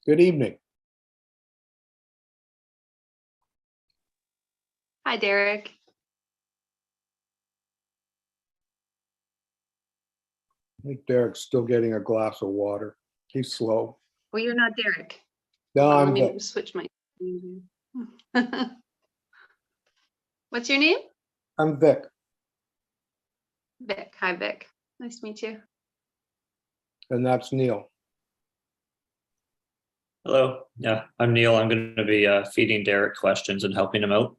Good evening. Hi, Derek. I think Derek's still getting a glass of water. He's slow. Well, you're not Derek. No, Let I'm me Vic. switch my. What's your name? I'm Vic, Vic. Hi, Vic. Nice to meet you. and that's Neil. Hello. Yeah, I'm Neil. I'm going to be feeding Derek questions and helping him out.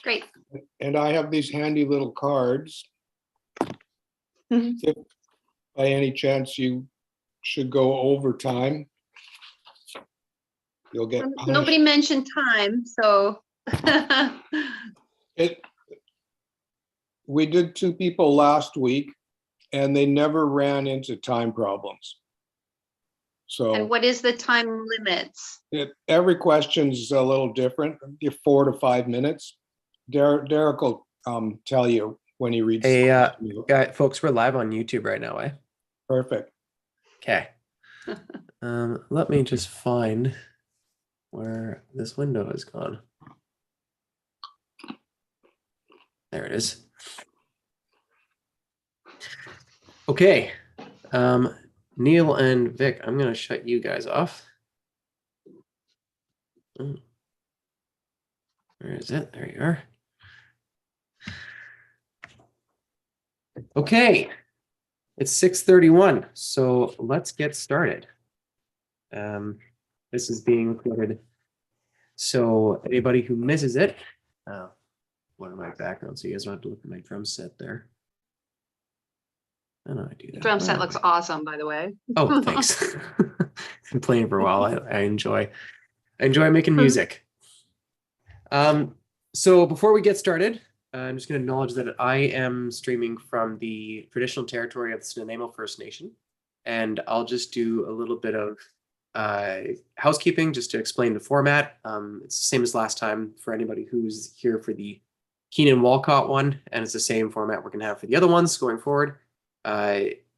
Great. And I have these handy little cards. If by any chance you should go over time, you'll get punished. Nobody mentioned time, so. We did 2 people last week, and they never ran into time problems. So And what is the time limits? every question's a little different. Give 4 to 5 minutes. Derek will tell you when he reads. Hey, folks, we're live on YouTube right now, eh? Perfect. Okay. Let me just find where this window is gone. There it is. Okay. Neil and Vic, I'm going to shut you guys off. Where is it? There you are. Okay. It's 6:31, so let's get started. This is being recorded. So anybody who misses it, what are my backgrounds? So you guys don't have to look at my drum set there. I know I do that. Drum set looks awesome, by the way. Oh, thanks. Been playing for a while. I enjoy making music. So before we get started, I'm just going to acknowledge that I am streaming from the traditional territory of the Snuneymuxw First Nation, and I'll just do a little bit of housekeeping just to explain the format. It's the same as last time for anybody who's here for the Keenan Walcott one, and it's the same format we're going to have for the other ones going forward.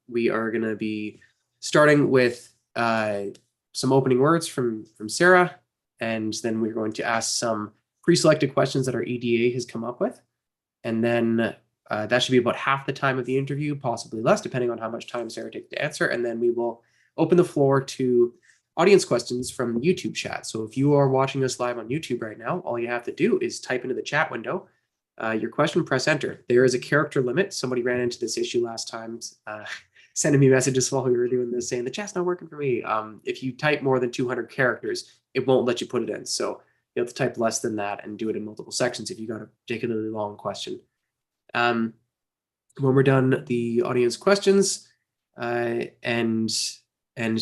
We are going to be starting with some opening words from Sarah, and then we're going to ask some pre-selected questions that our EDA has come up with. And then that should be about half the time of the interview, possibly less, depending on how much time Sarah takes to answer. And then we will open the floor to audience questions from the YouTube chat. So if you are watching us live on YouTube right now, all you have to do is type into the chat window your question, press enter. There is a character limit. Somebody ran into this issue last time, sending me messages while we were doing this saying the chat's not working for me. If you type more than 200 characters, it won't let you put it in. So you have to type less than that and do it in multiple sections if you got a particularly long question. When we're done the audience questions and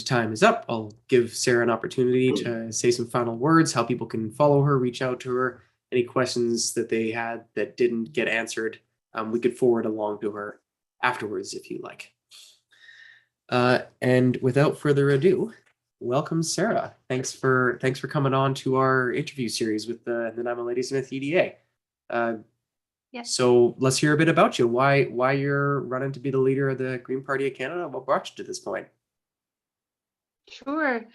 time is up, I'll give Sarah an opportunity to say some final words, how people can follow her, reach out to her, any questions that they had that didn't get answered. We could forward along to her afterwards if you like. And without further ado, welcome, Sarah. Thanks for coming on to our interview series with the Nanaimo Ladysmith EDA. Yes. So let's hear a bit about you. Why you're running to be the leader of the Green Party of Canada? What brought you to this point? Sure.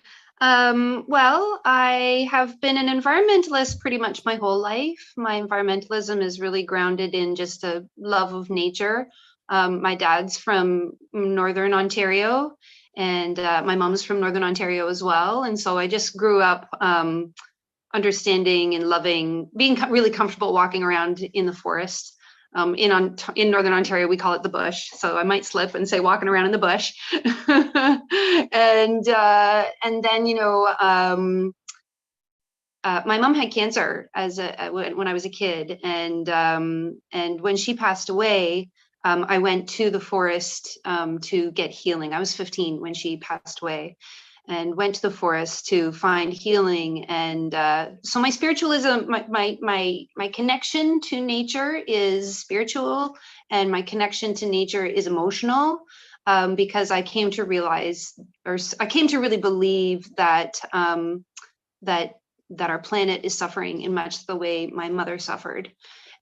Well, I have been an environmentalist pretty much my whole life. My environmentalism is really grounded in just a love of nature. My dad's from Northern Ontario, and my mom's from Northern Ontario as well. And so I just grew up understanding and loving, being really comfortable walking around in the forest. In Northern Ontario, we call it the bush. So I might slip and say walking around in the bush. and then, my mom had cancer when I was a kid. And when she passed away, I went to the forest to get healing. I was 15 when she passed away, and went to the forest to find healing. And so my spiritualism, my connection to nature is spiritual, and my connection to nature is emotional, because I came to realize, or I came to really believe that that our planet is suffering in much the way my mother suffered.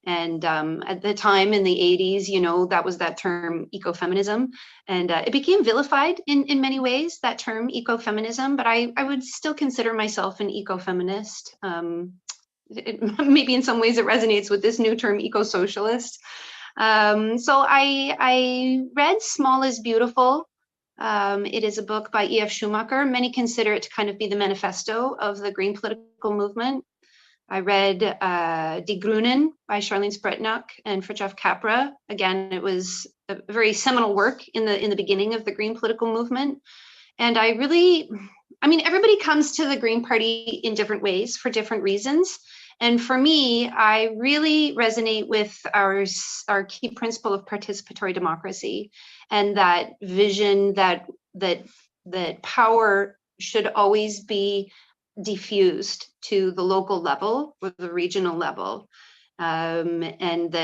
And at the time in the 80s, that was that term ecofeminism. And it became vilified in many ways, that term ecofeminism, but I would still consider myself an ecofeminist. Maybe in some ways it resonates with this new term eco-socialist. So I read Small is Beautiful. It is a book by E.F. Schumacher. Many consider it to kind of be the manifesto of the green political movement. I read Die Grünen by Charlene Spretnak and Fritjof Capra. Again, it was a very seminal work in the beginning of the green political movement. And everybody comes to the Green Party in different ways for different reasons. And for me, I really resonate with our key principle of participatory democracy, and that vision that power should always be diffused to the local level or the regional level, and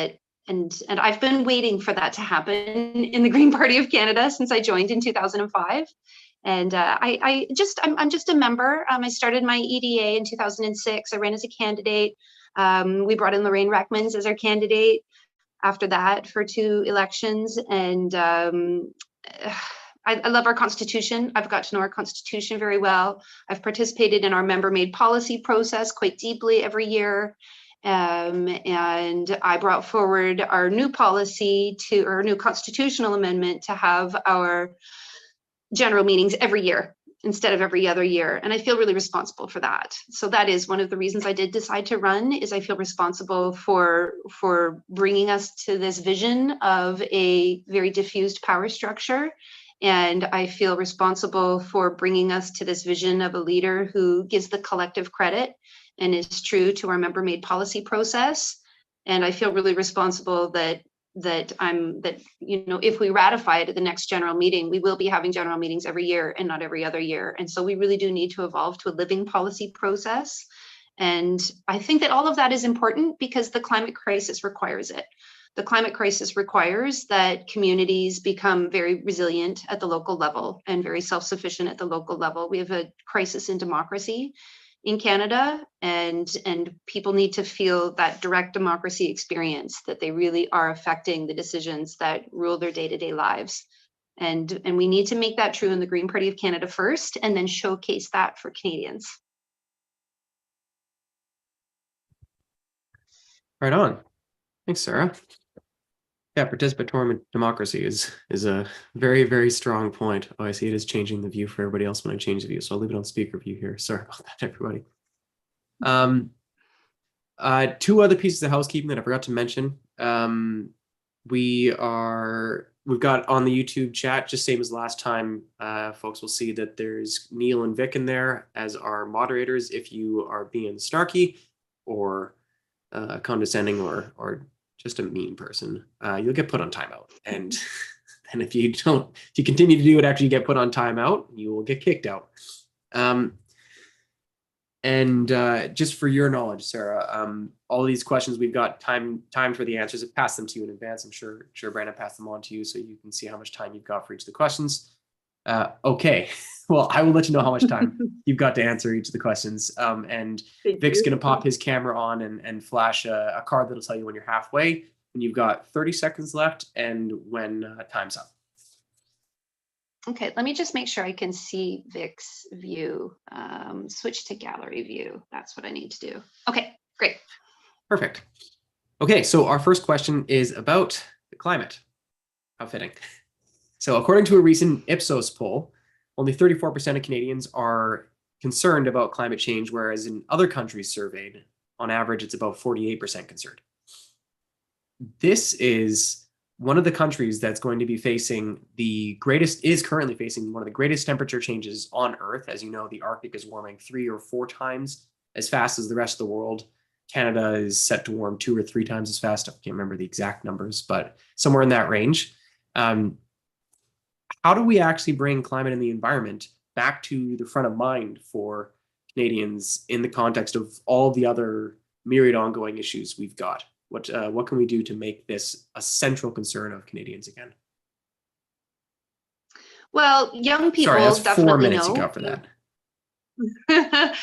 I've been waiting for that to happen in the Green Party of Canada since I joined in 2005. And I'm just a member. I started my EDA in 2006. I ran as a candidate. We brought in Lorraine Reckmans as our candidate after that for 2 elections. And I love our Constitution. I've got to know our Constitution very well. I've participated in our member-made policy process quite deeply every year. And I brought forward our new policy our new constitutional amendment to have our general meetings every year instead of every other year. And I feel really responsible for that. So that is one of the reasons I did decide to run, is I feel responsible for bringing us to this vision of a very diffused power structure. And I feel responsible for bringing us to this vision of a leader who gives the collective credit and is true to our member-made policy process. And I feel really responsible that if we ratify it at the next general meeting, we will be having general meetings every year and not every other year. And so we really do need to evolve to a living policy process. And I think that all of that is important because the climate crisis requires it. The climate crisis requires that communities become very resilient at the local level and very self-sufficient at the local level. We have a crisis in democracy in Canada, and people need to feel that direct democracy experience, that they really are affecting the decisions that rule their day-to-day lives. And we need to make that true in the Green Party of Canada first, and then showcase that for Canadians. Right on. Thanks, Sarah. Yeah, participatory democracy is a very, very strong point. Oh, I see it is changing the view for everybody else when I change the view. So I'll leave it on speaker view here. Sorry about that, everybody. 2 other pieces of housekeeping that I forgot to mention. We've got on the YouTube chat, just same as last time, folks will see that there's Neil and Vic in there as our moderators. If you are being snarky or condescending or just a mean person, you'll get put on timeout. And if you continue to do it after you get put on timeout, you will get kicked out. Just for your knowledge, Sarah, all of these questions, we've got time for the answers. I've passed them to you in advance. I'm sure Brandon passed them on to you so you can see how much time you've got for each of the questions. Okay, well, I will let you know how much time you've got to answer each of the questions. And Vic's going to pop his camera on and flash a card that'll tell you when you're halfway, when you've got 30 seconds left, and when time's up. Okay, let me just make sure I can see Vic's view. Switch to gallery view. That's what I need to do. Okay, great. Perfect. Okay, so our first question is about the climate. How fitting. So according to a recent Ipsos poll, only 34% of Canadians are concerned about climate change, whereas in other countries surveyed, on average, it's about 48% concerned. This is one of the countries that's going to be currently facing one of the greatest temperature changes on Earth. As you know, the Arctic is warming 3 or 4 times as fast as the rest of the world. Canada is set to warm 2 or 3 times as fast. I can't remember the exact numbers, but somewhere in that range. How do we actually bring climate and the environment back to the front of mind for Canadians in the context of all the other myriad ongoing issues we've got? What can we do to make this a central concern of Canadians again? Well, young people Sorry, that's definitely 4 minutes know. you got for that.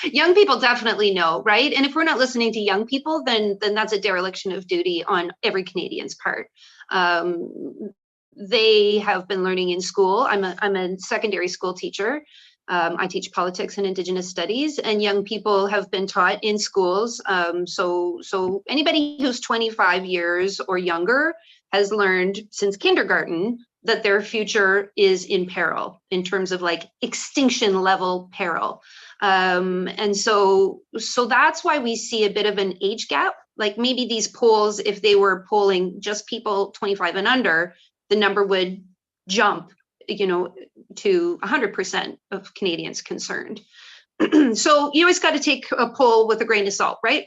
Young people definitely know, right? And if we're not listening to young people, then that's a dereliction of duty on every Canadian's part. They have been learning in school. I'm a secondary school teacher. I teach politics and Indigenous studies, and young people have been taught in schools. So anybody who's 25 years or younger has learned since kindergarten that their future is in peril in terms of like extinction level peril. And so that's why we see a bit of an age gap. Like maybe these polls, if they were polling just people 25 and under, the number would jump, to 100% of Canadians concerned. So you always got to take a poll with a grain of salt, right?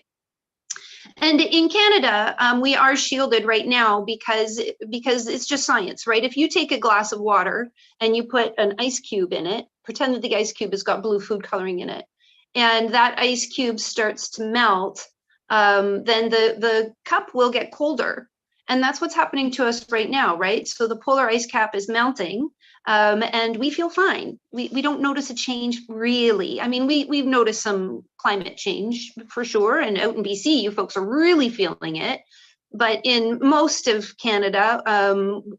And in Canada, we are shielded right now because it's just science, right? If you take a glass of water and you put an ice cube in it, pretend that the ice cube has got blue food coloring in it, and that ice cube starts to melt, then the cup will get colder. And that's what's happening to us right now, right? So the polar ice cap is melting, and we feel fine. We don't notice a change really. I mean, we've noticed some climate change for sure. And out in BC, you folks are really feeling it. But in most of Canada,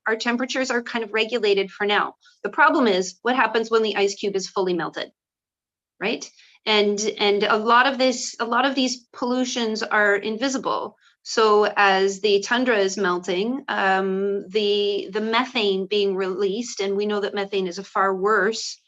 our temperatures are kind of regulated for now. The problem is what happens when the ice cube is fully melted, right? And a lot of these pollutions are invisible. So as the tundra is melting, the methane being released, and we know that methane is a far worse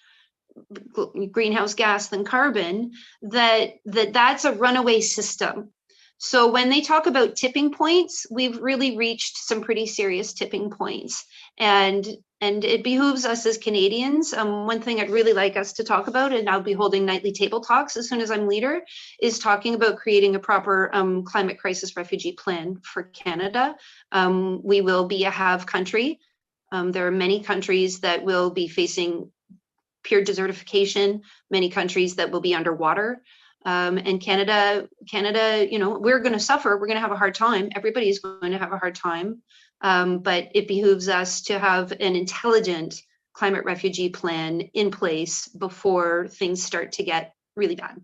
greenhouse gas than carbon, that's a runaway system. So when they talk about tipping points, we've really reached some pretty serious tipping points. And it behooves us as Canadians. One thing I'd really like us to talk about, and I'll be holding nightly table talks as soon as I'm leader, is talking about creating a proper climate crisis refugee plan for Canada. We will be a have country. There are many countries that will be facing pure desertification, many countries that will be underwater. And Canada, we're going to suffer. We're going to have a hard time. Everybody's going to have a hard time. But it behooves us to have an intelligent climate refugee plan in place before things start to get really bad.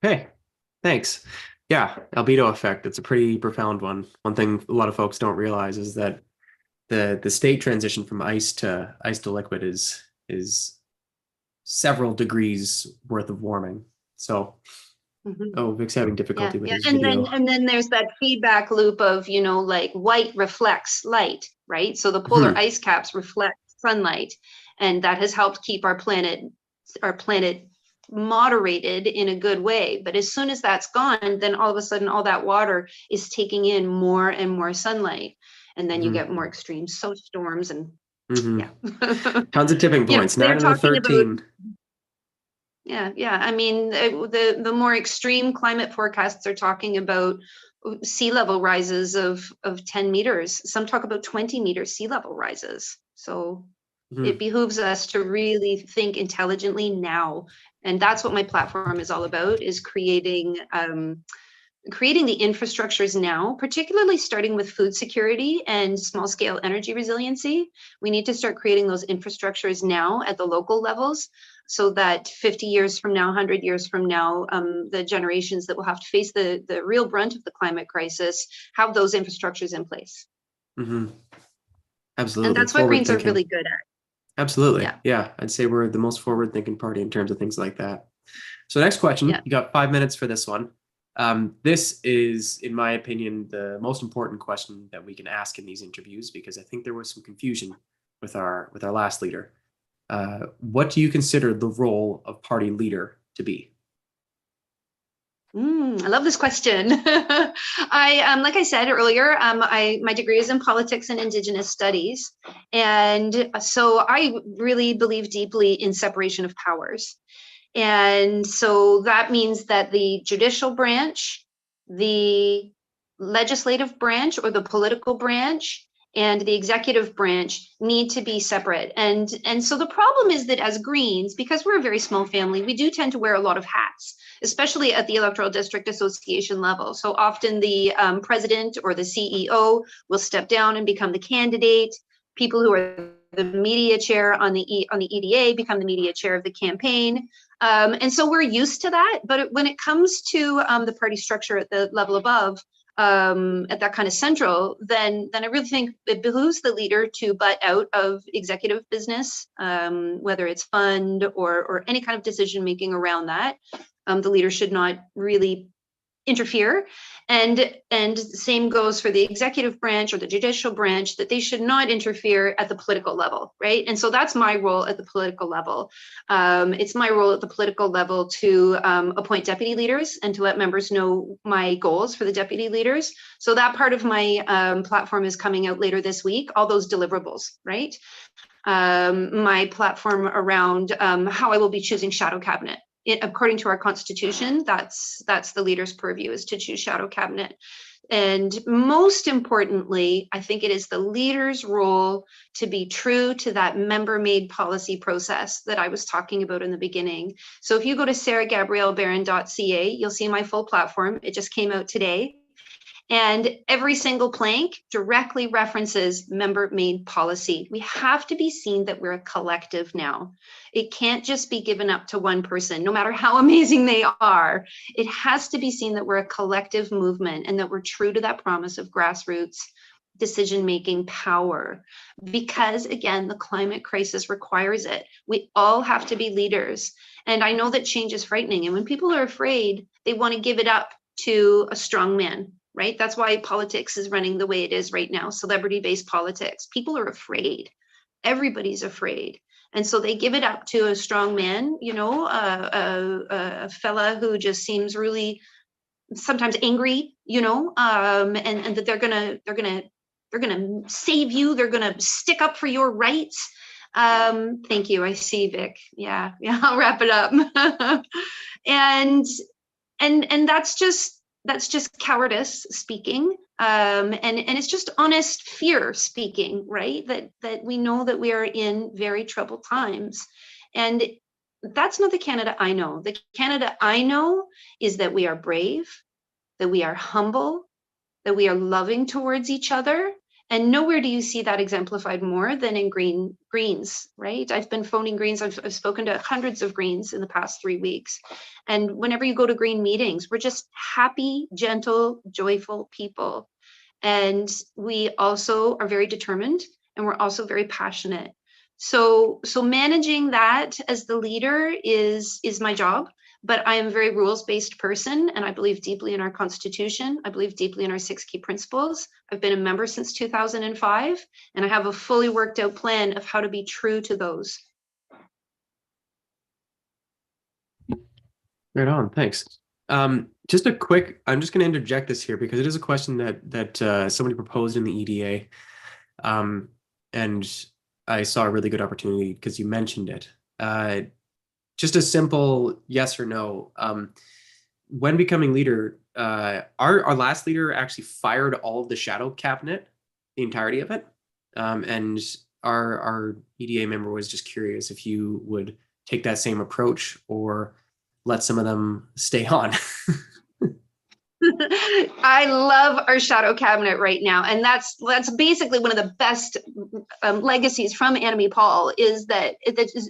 Hey, thanks. Yeah, albedo effect. It's a pretty profound one. One thing a lot of folks don't realize is that the state transition from ice to liquid is several degrees worth of warming. So, Vic's having difficulty with his video. And then there's that feedback loop of, like white reflects light, right? So the polar ice caps reflect sunlight, and that has helped keep our planet moderated in a good way. But as soon as that's gone, then all of a sudden all that water is taking in more and more sunlight, and then you get more extreme storms and tons of tipping points. 9 out of 13. Yeah. I mean, the more extreme climate forecasts are talking about sea level rises of 10 meters. Some talk about 20 meter sea level rises. So it behooves us to really think intelligently now. And that's what my platform is all about, is creating the infrastructures now, particularly starting with food security and small scale energy resiliency. We need to start creating those infrastructures now at the local levels, so that 50 years from now, 100 years from now, the generations that will have to face the real brunt of the climate crisis have those infrastructures in place. Absolutely. And that's what Greens are really good at. Absolutely. Yeah. I'd say we're the most forward-thinking party in terms of things like that. So next question, you got 5 minutes for this one. This is, in my opinion, the most important question that we can ask in these interviews, because I think there was some confusion with our last leader. What do you consider the role of party leader to be? I love this question. Like I said earlier, my degree is in politics and Indigenous studies. And so I really believe deeply in separation of powers. And so that means that the judicial branch, the legislative branch or the political branch, and the executive branch need to be separate. And so the problem is that as Greens, because we're a very small family, we do tend to wear a lot of hats, especially at the electoral district association level. So often the president or the CEO will step down and become the candidate. People who are the media chair on the EDA, become the media chair of the campaign. And so we're used to that. But when it comes to the party structure at the level above, at that kind of central, then I really think it behooves the leader to butt out of executive business, whether it's fund or any kind of decision making around that. The leader should not really interfere, and same goes for the executive branch or the judicial branch, that they should not interfere at the political level, right? And so that's my role at the political level. It's my role at the political level to appoint deputy leaders and to let members know my goals for the deputy leaders. So that part of my platform is coming out later this week, all those deliverables, right? My platform around how I will be choosing shadow cabinet. According to our constitution, that's the leader's purview, is to choose shadow cabinet. And most importantly, I think it is the leader's role to be true to that member-made policy process that I was talking about in the beginning. So if you go to sarahgabriellebarron.ca, you'll see my full platform. It just came out today. And every single plank directly references member-made policy. We have to be seen that we're a collective now. It can't just be given up to one person, no matter how amazing they are. It has to be seen that we're a collective movement and that we're true to that promise of grassroots decision-making power. Because again, the climate crisis requires it. We all have to be leaders. And I know that change is frightening. And when people are afraid, they want to give it up to a strong man. Right? That's why politics is running the way it is right now, celebrity-based politics. People are afraid. Everybody's afraid. And so they give it up to a strong man, you know, a fella who just seems really sometimes angry, you know, and that they're gonna save you. They're gonna stick up for your rights. Thank you. I see, Vic. Yeah, I'll wrap it up. and that's just cowardice speaking, and it's just honest fear speaking, right? That we know that we are in very troubled times, and that's not the Canada I know. The Canada I know is that we are brave, that we are humble, that we are loving towards each other. And nowhere do you see that exemplified more than in Greens, right? I've been phoning Greens. I've spoken to hundreds of Greens in the past 3 weeks. And whenever you go to Green meetings, we're just happy, gentle, joyful people. And we also are very determined, and we're also very passionate. So managing that as the leader is my job. But I am a very rules-based person, and I believe deeply in our Constitution. I believe deeply in our 6 key principles. I've been a member since 2005, and I have a fully worked out plan of how to be true to those. Right on, thanks. Just a quick, I'm just going to interject this here because it is a question that somebody proposed in the EDA, and I saw a really good opportunity because you mentioned it. Just a simple yes or no. When becoming leader, our last leader actually fired all of the shadow cabinet, the entirety of it. And our EDA member was just curious if you would take that same approach or let some of them stay on. I love our shadow cabinet right now, and that's basically one of the best legacies from Annamie Paul is that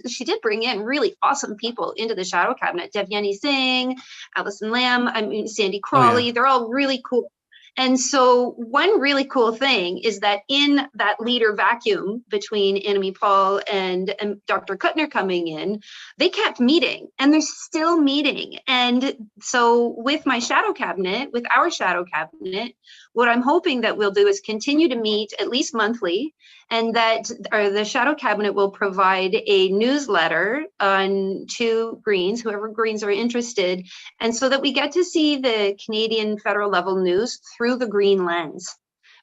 she did bring in really awesome people into the shadow cabinet. Devyani Singh, Alison Lamb, Sandy Crawley. Oh, yeah. They're all really cool. And so one really cool thing is that in that leader vacuum between Annamie Paul and Dr. Kuttner coming in, they kept meeting, and they're still meeting. And so with my shadow cabinet, with our shadow cabinet, what I'm hoping that we'll do is continue to meet at least monthly, and that the shadow cabinet will provide a newsletter to Greens, whoever Greens are interested, and so that we get to see the Canadian federal level news through the Green lens.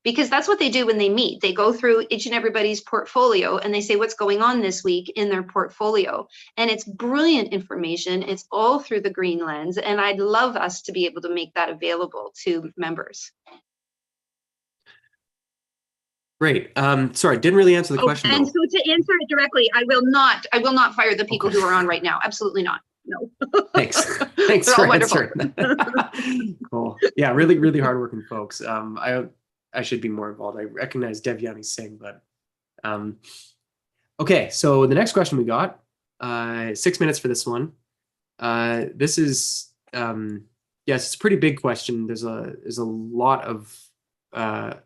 Because that's what they do when they meet. They go through each and everybody's portfolio and they say what's going on this week in their portfolio. And it's brilliant information. It's all through the Green lens. And I'd love us to be able to make that available to members. Great. Sorry, didn't really answer the question. And so to answer it directly, I will not fire the people who are on right now. Absolutely not. No. Thanks for answering that. Cool. Yeah, really, really hardworking folks. I should be more involved. I recognize Devyani Singh, but Okay, so the next question we got, 6 minutes for this one. This is, yes, it's a pretty big question. There's a lot of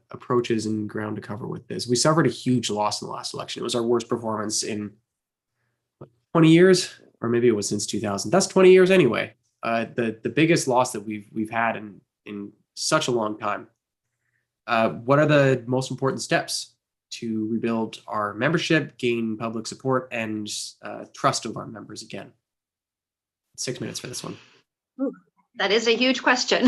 approaches and ground to cover with this. We suffered a huge loss in the last election. It was our worst performance in 20 years, or maybe it was since 2000. That's 20 years anyway. The biggest loss that we've had in such a long time. What are the most important steps to rebuild our membership, gain public support, and trust of our members again? 6 minutes for this one. Ooh, that is a huge question.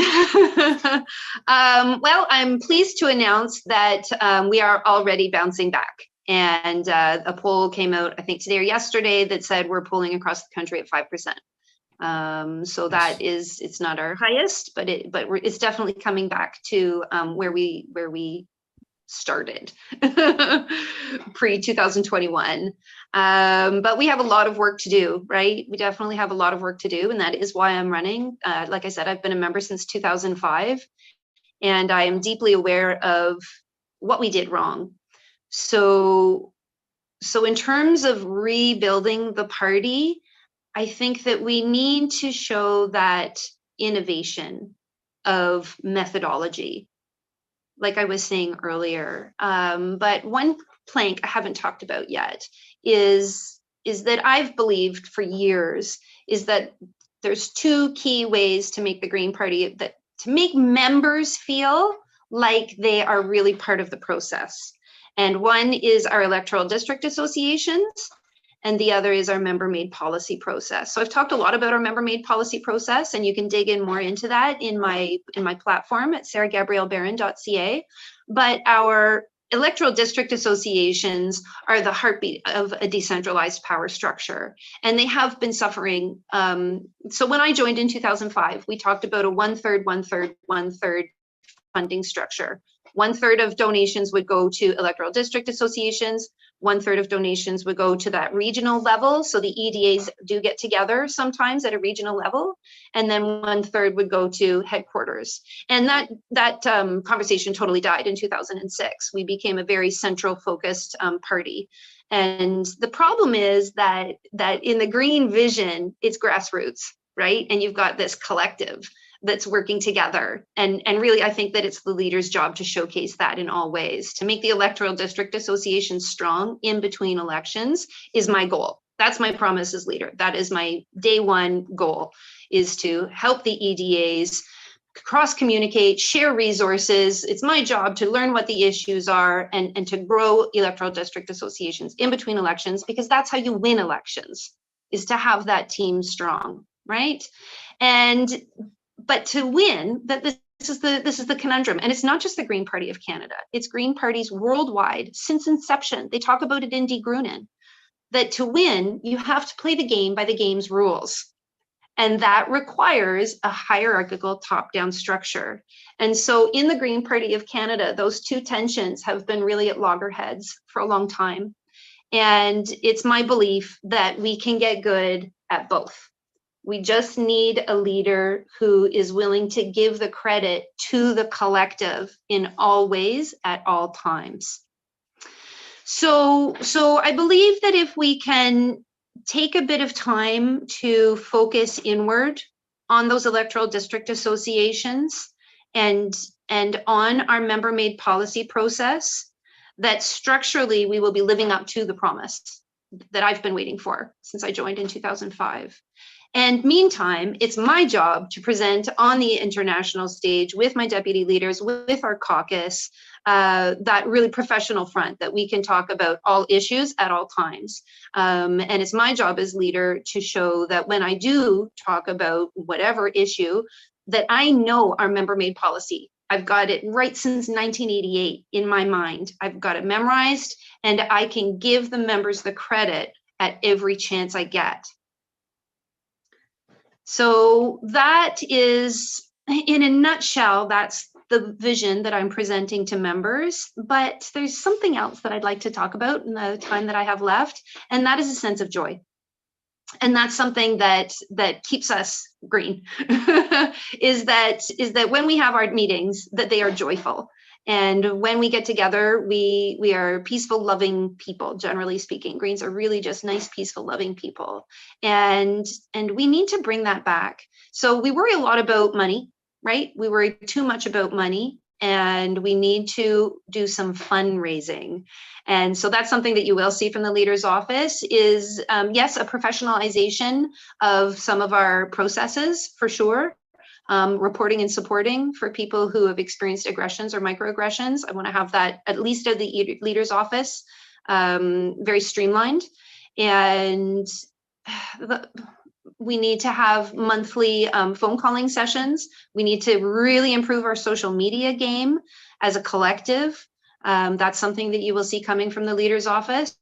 Well, I'm pleased to announce that we are already bouncing back. And a poll came out, I think today or yesterday, that said we're polling across the country at 5%. So that is, it's not our highest, but it's definitely coming back to where we started pre 2021. But we have a lot of work to do, right? We definitely have a lot of work to do, and that is why I'm running. Like I said, I've been a member since 2005, and I am deeply aware of what we did wrong. So in terms of rebuilding the party, I think that we need to show that innovation of methodology, like I was saying earlier. But one plank I haven't talked about yet is that I've believed for years is that there's two key ways to make the Green Party, that to make members feel like they are really part of the process. And one is our electoral district associations, and the other is our member-made policy process. So I've talked a lot about our member-made policy process, and you can dig in more into that in my platform at sarahgabriellebarron.ca. But our electoral district associations are the heartbeat of a decentralized power structure, and they have been suffering. So when I joined in 2005, we talked about a 1/3, 1/3, 1/3 funding structure. 1/3 of donations would go to electoral district associations. 1/3 of donations would go to that regional level. So the EDAs do get together sometimes at a regional level, and then 1/3 would go to headquarters. And that conversation totally died in 2006. We became a very central focused party. And the problem is that in the green vision, it's grassroots, right? And you've got this collective that's working together. And really, I think that it's the leader's job to showcase that in all ways. To make the electoral district association strong in between elections is my goal. That's my promise as leader. That is my day one goal, is to help the EDAs cross-communicate, share resources. It's my job to learn what the issues are and to grow electoral district associations in between elections, because that's how you win elections, is to have that team strong, right? But to win, that this is the conundrum, and it's not just the Green Party of Canada. It's Green parties worldwide since inception. They talk about it in Die Grünen, that to win, you have to play the game by the game's rules, and that requires a hierarchical top-down structure. And so, in the Green Party of Canada, those two tensions have been really at loggerheads for a long time, and it's my belief that we can get good at both. We just need a leader who is willing to give the credit to the collective in all ways at all times. So I believe that if we can take a bit of time to focus inward on those electoral district associations and on our member-made policy process, that structurally we will be living up to the promise that I've been waiting for since I joined in 2005. And meantime, it's my job to present on the international stage with my deputy leaders, with our caucus, that really professional front that we can talk about all issues at all times. And it's my job as leader to show that when I do talk about whatever issue, that I know our member-made policy. I've got it right since 1988 in my mind. I've got it memorized, and I can give the members the credit at every chance I get. So that is, in a nutshell, that's the vision that I'm presenting to members. But there's something else that I'd like to talk about in the time that I have left, and that is a sense of joy. And that's something that keeps us green, is that when we have our meetings, that they are joyful. And when we get together, we are peaceful, loving people, generally speaking. Greens are really just nice, peaceful, loving people. And we need to bring that back. So we worry a lot about money, right? We worry too much about money, and we need to do some fundraising. And so that's something that you will see from the leader's office is, yes, a professionalization of some of our processes for sure. Reporting and supporting for people who have experienced aggressions or microaggressions. I want to have that at least at the leader's office, very streamlined. And we need to have monthly phone calling sessions. We need to really improve our social media game as a collective. That's something that you will see coming from the leader's office.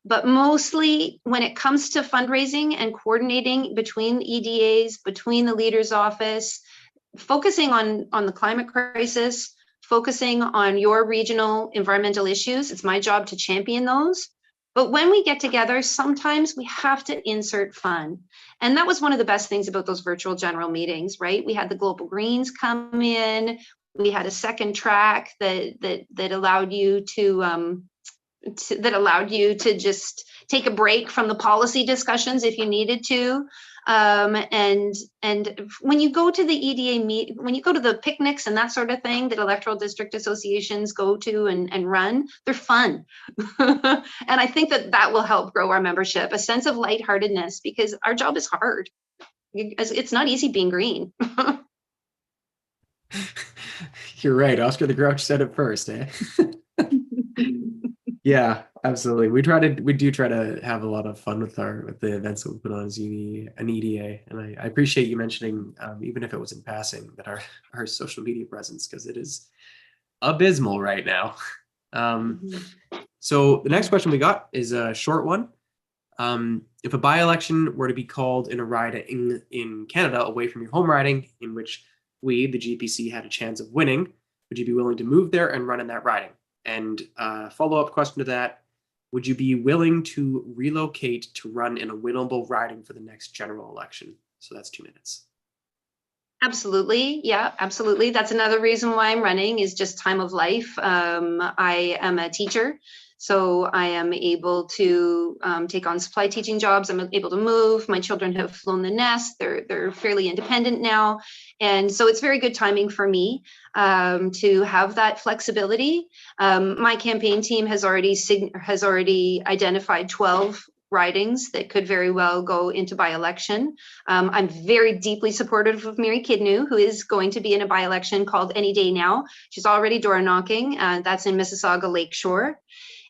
But mostly when it comes to fundraising and coordinating between EDAs, between the leader's office, focusing on the climate crisis, focusing on your regional environmental issues. It's my job to champion those. But when we get together, sometimes we have to insert fun. And that was one of the best things about those virtual general meetings, right? We had the Global Greens come in. We had a second track that allowed you to just take a break from the policy discussions if you needed to. And when you go to the EDA when you go to the picnics and that sort of thing that electoral district associations go to and run, they're fun. And I think that will help grow our membership, a sense of lightheartedness, because our job is hard. It's not easy being green. You're right. Oscar the Grouch said it first, eh? Yeah, absolutely. We do try to have a lot of fun with the events that we put on as an EDA, and I appreciate you mentioning, even if it was in passing, that our social media presence, because it is abysmal right now. So the next question we got is a short one. If a by-election were to be called in a riding in Canada away from your home riding, in which we, the GPC, had a chance of winning, would you be willing to move there and run in that riding? And follow-up question to that, would you be willing to relocate to run in a winnable riding for the next general election? So that's 2 minutes. Absolutely. Yeah, absolutely. That's another reason why I'm running, is just time of life. I am a teacher, so I am able to take on supply teaching jobs. I'm able to move. My children have flown the nest. They're fairly independent now. And so it's very good timing for me to have that flexibility. My campaign team has already identified 12 ridings that could very well go into by-election. I'm very deeply supportive of Mary Kidnew, who is going to be in a by-election called Any Day Now. She's already door knocking. That's in Mississauga Lakeshore.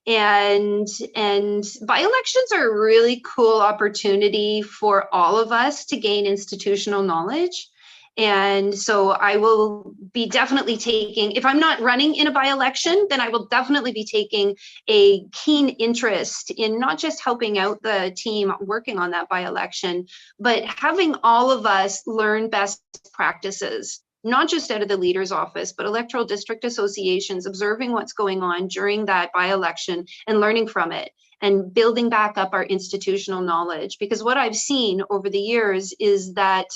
And by-elections are a really cool opportunity for all of us to gain institutional knowledge. And so I will be definitely taking, if I'm not running in a by-election, then I will definitely be taking a keen interest in not just helping out the team working on that by-election, but having all of us learn best practices, not just out of the leader's office, but electoral district associations, observing what's going on during that by-election and learning from it and building back up our institutional knowledge. Because what I've seen over the years is that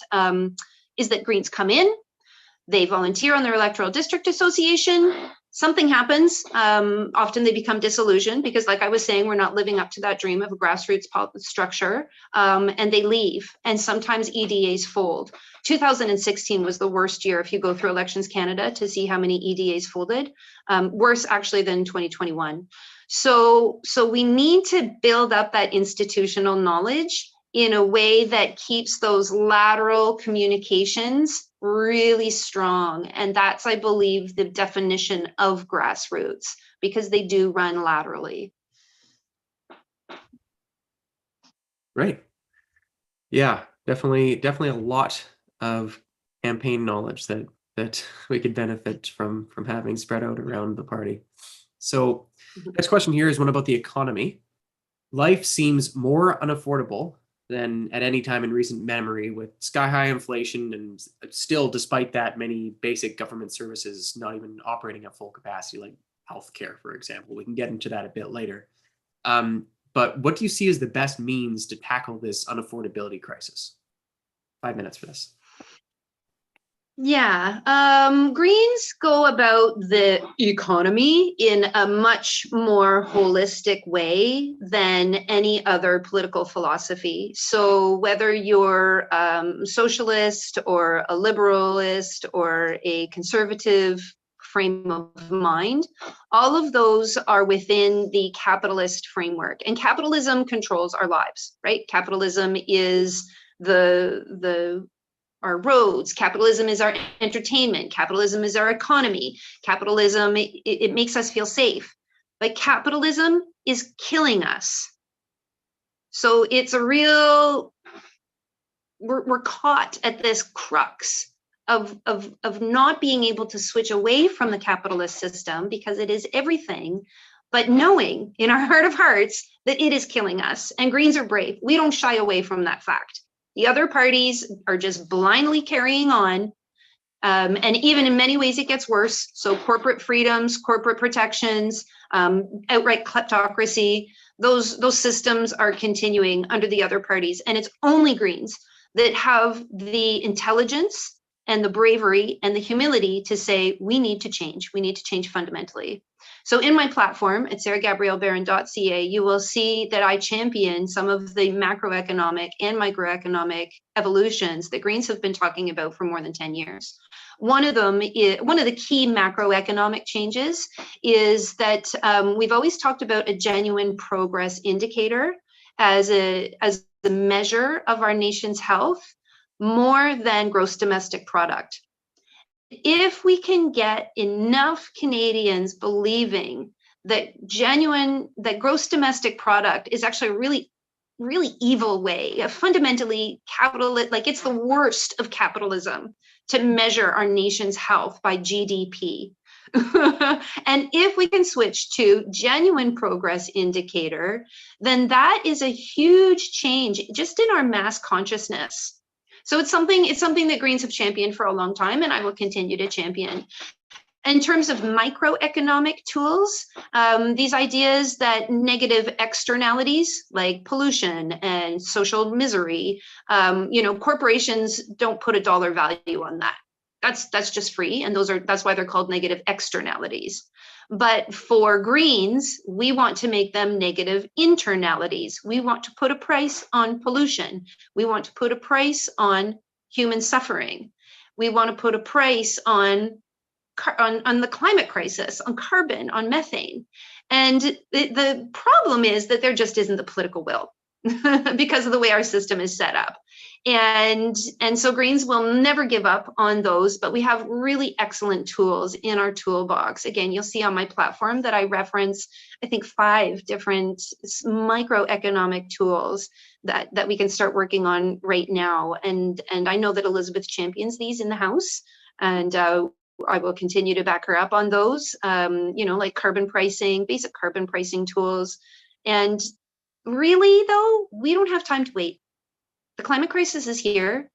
Greens come in, they volunteer on their electoral district association, something happens. Often they become disillusioned because, like I was saying, we're not living up to that dream of a grassroots structure, and they leave. And sometimes EDAs fold. 2016 was the worst year if you go through Elections Canada to see how many EDAs folded, worse actually than 2021. So we need to build up that institutional knowledge in a way that keeps those lateral communications really strong. And that's, I believe, the definition of grassroots, because they do run laterally. Right. Yeah, definitely a lot of campaign knowledge that we could benefit from having spread out around the party. So next question here is one about the economy. Life seems more unaffordable than at any time in recent memory, with sky-high inflation, and still, despite that, many basic government services not even operating at full capacity, like healthcare, for example. We can get into that a bit later. But what do you see as the best means to tackle this unaffordability crisis? 5 minutes for this. Yeah, Greens go about the economy in a much more holistic way than any other political philosophy. So whether you're socialist or a liberalist or a conservative frame of mind, all of those are within the capitalist framework. And capitalism controls our lives, right? Capitalism is the our roads. Capitalism is our entertainment. Capitalism is our economy. Capitalism, it makes us feel safe. But capitalism is killing us. So it's a real, we're caught at this crux of not being able to switch away from the capitalist system because it is everything, but knowing in our heart of hearts that it is killing us. And Greens are brave. We don't shy away from that fact. The other parties are just blindly carrying on. And even in many ways, it gets worse. So corporate freedoms, corporate protections, outright kleptocracy, those systems are continuing under the other parties. And it's only Greens that have the intelligence and the bravery and the humility to say, we need to change. We need to change fundamentally. So in my platform at sarahgabriellebarron.ca, you will see that I champion some of the macroeconomic and microeconomic evolutions that Greens have been talking about for more than 10 years. One of the key macroeconomic changes is that we've always talked about a genuine progress indicator as the measure of our nation's health more than gross domestic product. If we can get enough Canadians believing that gross domestic product is actually a really evil way, a fundamentally capitalist, like it's the worst of capitalism to measure our nation's health by GDP. And if we can switch to genuine progress indicator, then that is a huge change just in our mass consciousness. So it's something that Greens have championed for a long time, and I will continue to champion. In terms of microeconomic tools, these ideas that negative externalities like pollution and social misery, corporations don't put a dollar value on that. That's just free, and that's why they're called negative externalities. But for Greens, we want to make them negative internalities. We want to put a price on pollution. We want to put a price on human suffering. We want to put a price on the climate crisis, on carbon, on methane. And the problem is that there just isn't the political will because of the way our system is set up. And so Greens will never give up on those, but we have really excellent tools in our toolbox. Again, you'll see on my platform that I reference, I think, 5 different microeconomic tools that we can start working on right now. And I know that Elizabeth champions these in the House, and I will continue to back her up on those, like carbon pricing, basic carbon pricing tools. And really, though, we don't have time to wait. The climate crisis is here.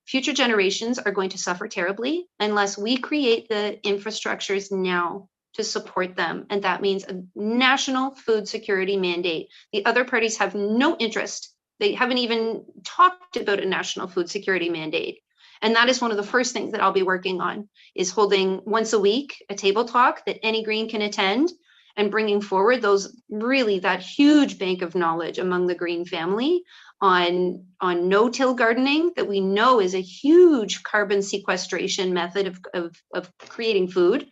Future generations are going to suffer terribly unless we create the infrastructures now to support them. And that means a national food security mandate. The other parties have no interest. They haven't even talked about a national food security mandate. And that is one of the first things that I'll be working on, is holding once a week a table talk that any Green can attend, and bringing forward that huge bank of knowledge among the Green family on no-till gardening that we know is a huge carbon sequestration method of creating food.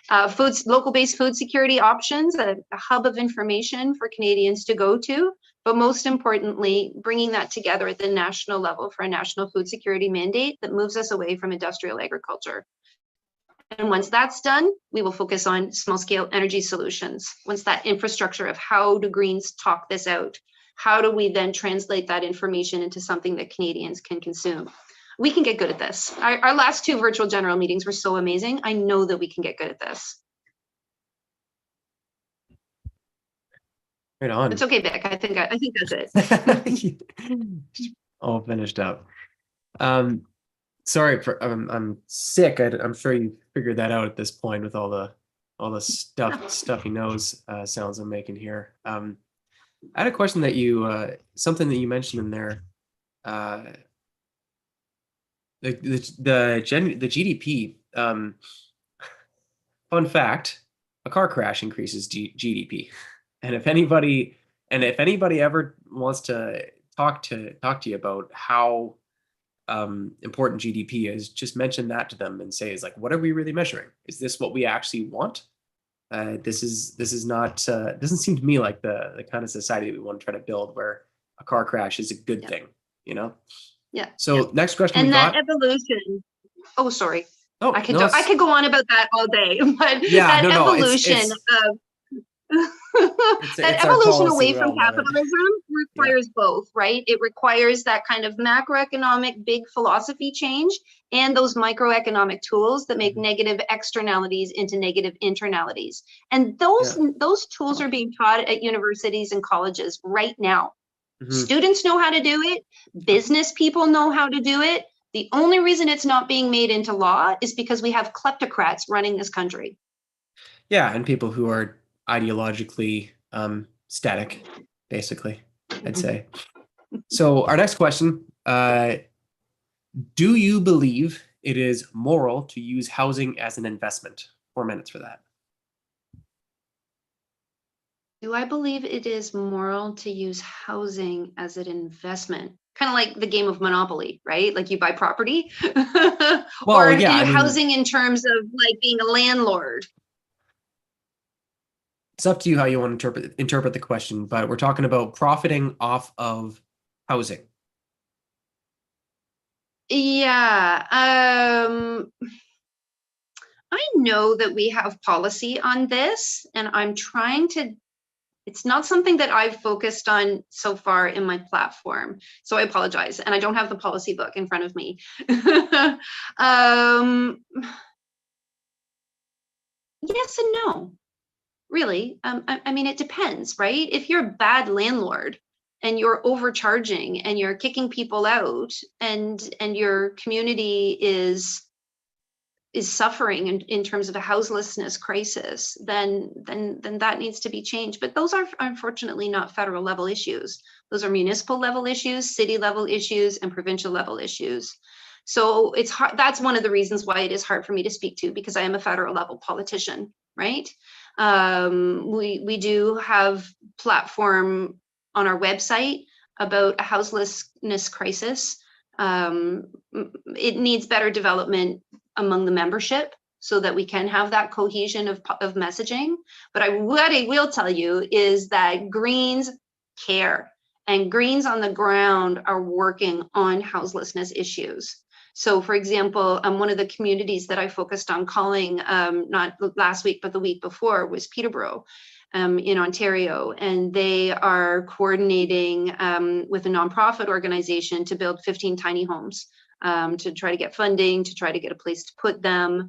Local-based food security options, a hub of information for Canadians to go to, but most importantly, bringing that together at the national level for a national food security mandate that moves us away from industrial agriculture. And once that's done, we will focus on small-scale energy solutions. Once that infrastructure of how do Greens talk this out, how do we then translate that information into something that Canadians can consume? We can get good at this. Our last 2 virtual general meetings were so amazing. I know that we can get good at this. Right on. It's okay, Vic. I think that's it. All finished up. Sorry for I'm sick. I'm sure you figured that out at this point with all the stuffy nose sounds I'm making here. I had a question that something that you mentioned in there. the GDP. Fun fact: a car crash increases GDP, and if anybody ever wants to talk to you about how important GDP is, just mention that to them and say, "Is like, what are we really measuring? Is this what we actually want? This is not doesn't seem to me like the kind of society that we want to try to build, where a car crash is a good Yeah. thing, you know." Yeah. So next question And we that got. evolution. Oh, I Oh no, I could go on about that all day, but yeah, that no, evolution of that it's our evolution policy away from realm of it. capitalism requires both, right? It requires that kind of macroeconomic big philosophy change and those microeconomic tools that make negative externalities into negative internalities. And those tools are being taught at universities and colleges right now. Students know how to do it. Business people know how to do it. The only reason it's not being made into law is because we have kleptocrats running this country. Yeah, and people who are ideologically static, basically, I'd say. So our next question, do you believe it is moral to use housing as an investment? 4 minutes for that. Do I believe it is moral to use housing as an investment? Kind of like the game of Monopoly, right? Like you buy property. Well, or yeah, I mean, housing in terms of like being a landlord. it's up to you how you want to interpret the question, but we're talking about profiting off of housing. Yeah. I know that we have policy on this, and I'm trying to, it's not something that I've focused on so far in my platform. So I apologize. And I don't have the policy book in front of me. Yes and no, really. I mean, it depends, right? If you're a bad landlord and you're overcharging and you're kicking people out, and your community is suffering in terms of a houselessness crisis, then that needs to be changed. But those are unfortunately not federal level issues. Those are municipal level issues, city level issues, and provincial level issues. So it's hard. That's one of the reasons why it is hard for me to speak to, because I am a federal level politician, right? We do have platform on our website about a houselessness crisis. It needs better development among the membership so that we can have that cohesion of messaging. But what I will tell you is that Greens care, and Greens on the ground are working on houselessness issues. So for example, one of the communities that I focused on calling, not last week, but the week before, was Peterborough in Ontario. And they are coordinating with a nonprofit organization to build 15 tiny homes, to try to get funding, to try to get a place to put them.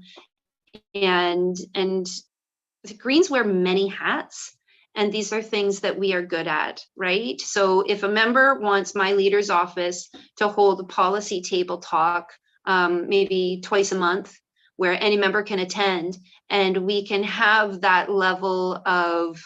And the Greens wear many hats. And these are things that we are good at, right? So if a member wants my leader's office to hold a policy table talk, maybe twice a month, where any member can attend, and we can have that level of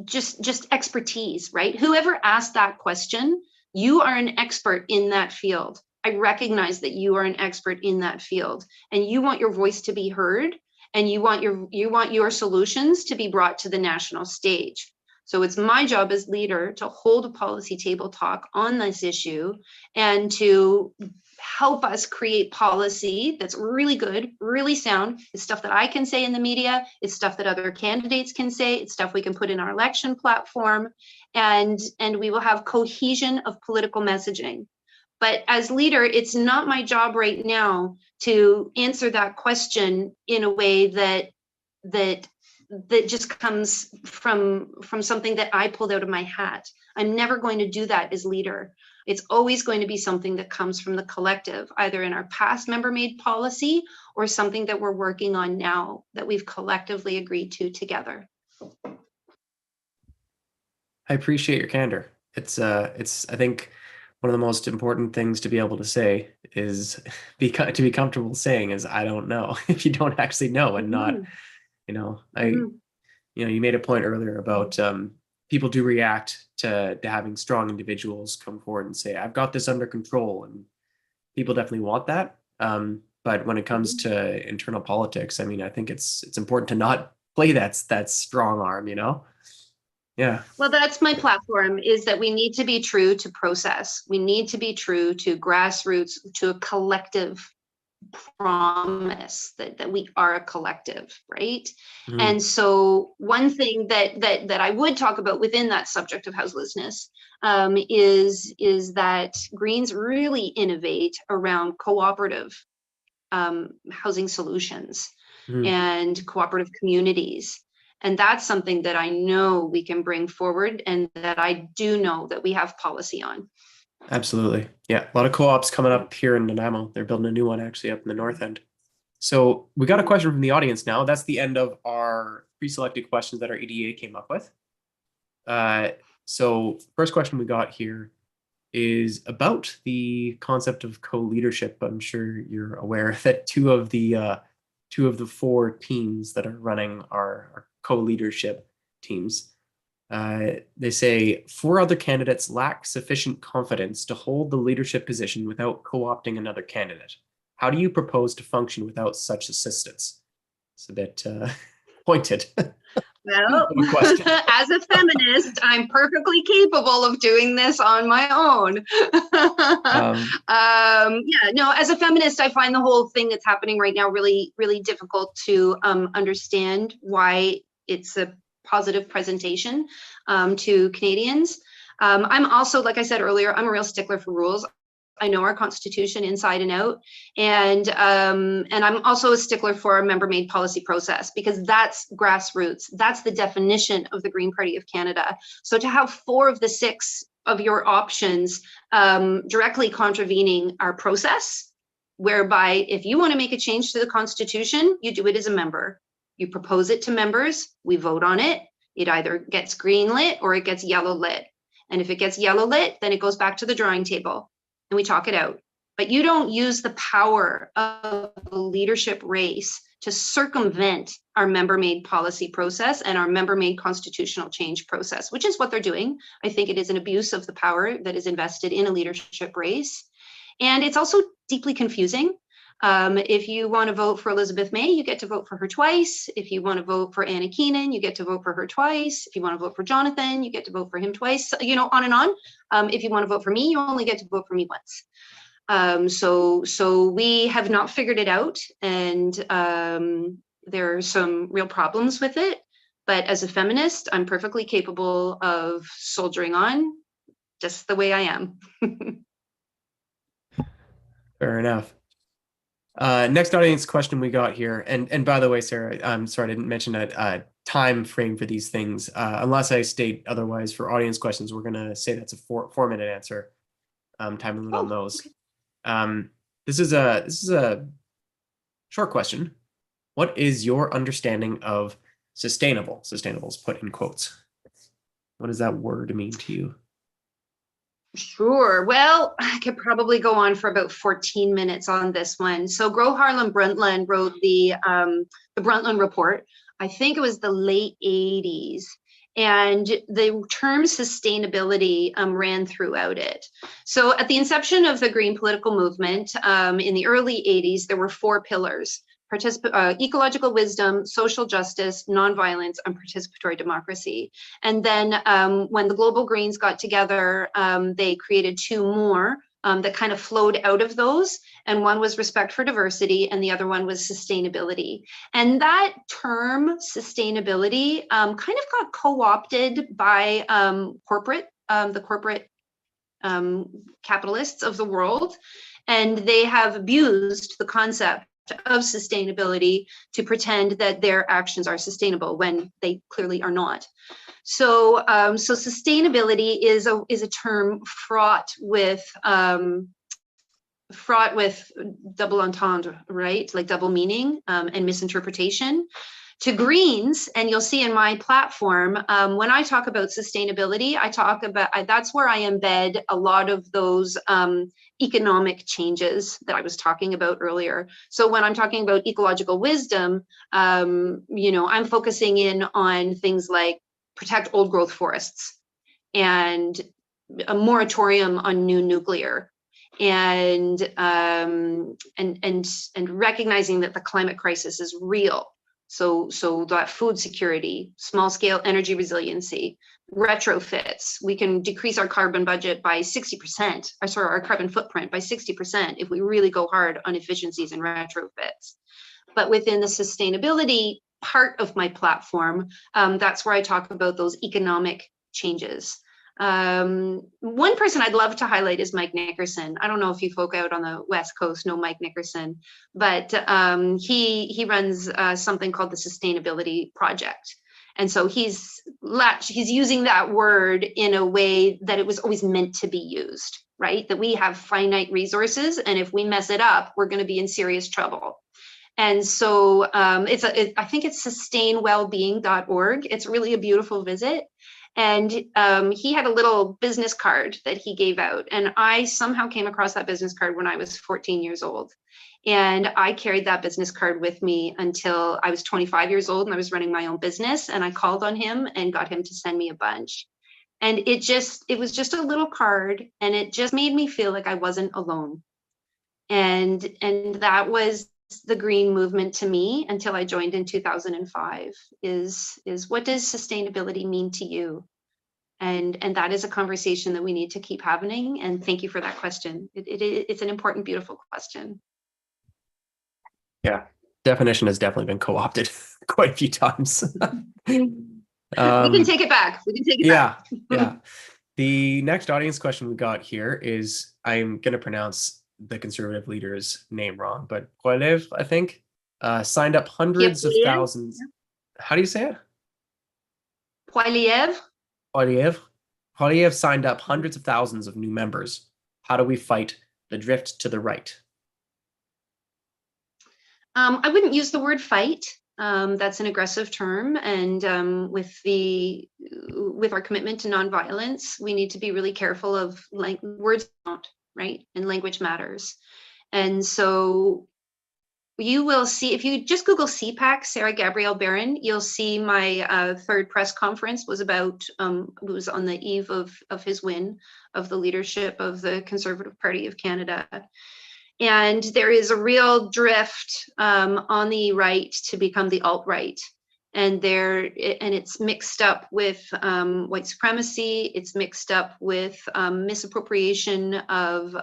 just expertise, right? Whoever asked that question, you are an expert in that field. I recognize that you are an expert in that field, and you want your voice to be heard, and you want your solutions to be brought to the national stage. So it's my job as leader to hold a policy table talk on this issue and to help us create policy that's really good, really sound. It's stuff that I can say in the media. It's stuff that other candidates can say. It's stuff we can put in our election platform, and we will have cohesion of political messaging. But as leader, it's not my job right now to answer that question in a way that just comes from something that I pulled out of my hat. I'm never going to do that as leader. It's always going to be something that comes from the collective, either in our past member-made policy or something that we're working on now that we've collectively agreed to together. I appreciate your candor. It's I think one of the most important things to be able to say is to be comfortable saying is, I don't know, if you don't actually know, and not, you know, you made a point earlier about people do react to having strong individuals come forward and say, I've got this under control, and people definitely want that. But when it comes to internal politics, I mean, I think it's important to not play that strong arm, you know? Yeah. Well, that's my platform, is that we need to be true to process. We need to be true to grassroots, to a collective promise that we are a collective, right? Mhm. And so one thing that I would talk about within that subject of houselessness is that Greens really innovate around cooperative housing solutions Mhm. and cooperative communities. And that's something that I know we can bring forward, and that I do know that we have policy on. Absolutely. Yeah. A lot of co-ops coming up here in Nanaimo. They're building a new one actually up in the north end. So we got a question from the audience now. That's the end of our pre-selected questions that our EDA came up with. So first question we got here is about the concept of co-leadership. I'm sure you're aware that two of the 4 teams that are running are co-leadership teams. They say 4 other candidates lack sufficient confidence to hold the leadership position without co-opting another candidate. How do you propose to function without such assistance? It's a bit pointed. Well, Good question. as a feminist, I'm perfectly capable of doing this on my own. Yeah, no, as a feminist, I find the whole thing that's happening right now really, really difficult to understand why it's a positive presentation to Canadians. I'm also, like I said earlier, I'm a real stickler for rules. I know our Constitution inside and out, and I'm also a stickler for a member-made policy process, because that's grassroots. That's the definition of the Green Party of Canada. So to have 4 of the 6 of your options directly contravening our process, whereby if you want to make a change to the Constitution, you do it as a member. You propose it to members, we vote on it. It either gets green lit or it gets yellow lit. And if it gets yellow lit, then it goes back to the drawing table and we talk it out. But you don't use the power of a leadership race to circumvent our member-made policy process and our member-made constitutional change process, which is what they're doing. I think it is an abuse of the power that is invested in a leadership race. And it's also deeply confusing. If you want to vote for Elizabeth May, you get to vote for her twice. If you want to vote for Anna Keenan, you get to vote for her twice. If you want to vote for Jonathan, you get to vote for him twice, you know, on and on. If you want to vote for me, you only get to vote for me once. So we have not figured it out, and there are some real problems with it. But as a feminist, I'm perfectly capable of soldiering on just the way I am. Fair enough. Next audience question we got here, and by the way, Sarah, I'm sorry I didn't mention a time frame for these things. Unless I state otherwise, for audience questions, we're gonna say that's a 4-minute answer. Time limit on those. Okay. This is a short question. What is your understanding of sustainable? Sustainable is put in quotes. What does that word mean to you? Sure. Well, I could probably go on for about 14 minutes on this one. So Gro Harlem Brundtland wrote the Brundtland Report. I think it was the late 80s. And the term sustainability ran throughout it. So at the inception of the Green political movement in the early 80s, there were 4 pillars: ecological wisdom, social justice, nonviolence, and participatory democracy. And then when the Global Greens got together, they created 2 more that kind of flowed out of those. And one was respect for diversity, and the other one was sustainability. And that term, sustainability, kind of got co-opted by the corporate capitalists of the world. And they have abused the concept of sustainability to pretend that their actions are sustainable when they clearly are not. So, so sustainability is a term fraught with double entendre, right? Like double meaning and misinterpretation. To Greens, and you'll see in my platform, when I talk about sustainability, that's where I embed a lot of those economic changes that I was talking about earlier. So when I'm talking about ecological wisdom, I'm focusing in on things like protect old growth forests, and a moratorium on new nuclear, and recognizing that the climate crisis is real. So that food security, small scale energy resiliency, retrofits, we can decrease our carbon budget by 60%, our carbon footprint by 60% if we really go hard on efficiencies and retrofits. But within the sustainability part of my platform, that's where I talk about those economic changes. One person I'd love to highlight is Mike Nickerson. I don't know if you folk out on the West Coast know Mike Nickerson, but he runs something called the Sustainability Project. And so he's using that word in a way that it was always meant to be used, right? That we have finite resources, and if we mess it up, we're going to be in serious trouble. And so I think it's sustainwellbeing.org. It's really a beautiful visit. And he had a little business card that he gave out. And I somehow came across that business card when I was 14 years old. And I carried that business card with me until I was 25 years old and I was running my own business. And I called on him and got him to send me a bunch. And it was just a little card, and it just made me feel like I wasn't alone. And that was the green movement to me until I joined in 2005 is what does sustainability mean to you? And that is a conversation that we need to keep having. And thank you for that question. It's an important, beautiful question. Yeah, definition has definitely been co-opted quite a few times. We can take it back. Back. Yeah. The next audience question we got here is, I'm going to pronounce the conservative leader's name wrong, but Poilievre, I think, signed up hundreds of thousands. Yeah. How do you say it? Poilievre. Poilievre signed up hundreds of thousands of new members. How do we fight the drift to the right? I wouldn't use the word fight. That's an aggressive term. And with our commitment to nonviolence, we need to be really careful of words don't, right? And language matters. And so you will see, if you just Google CPAC, Sarah Gabrielle Barron, you'll see my third press conference was about, it was on the eve of his win of the leadership of the Conservative Party of Canada. And there is a real drift on the right to become the alt-right. And it's mixed up with white supremacy. It's mixed up with misappropriation of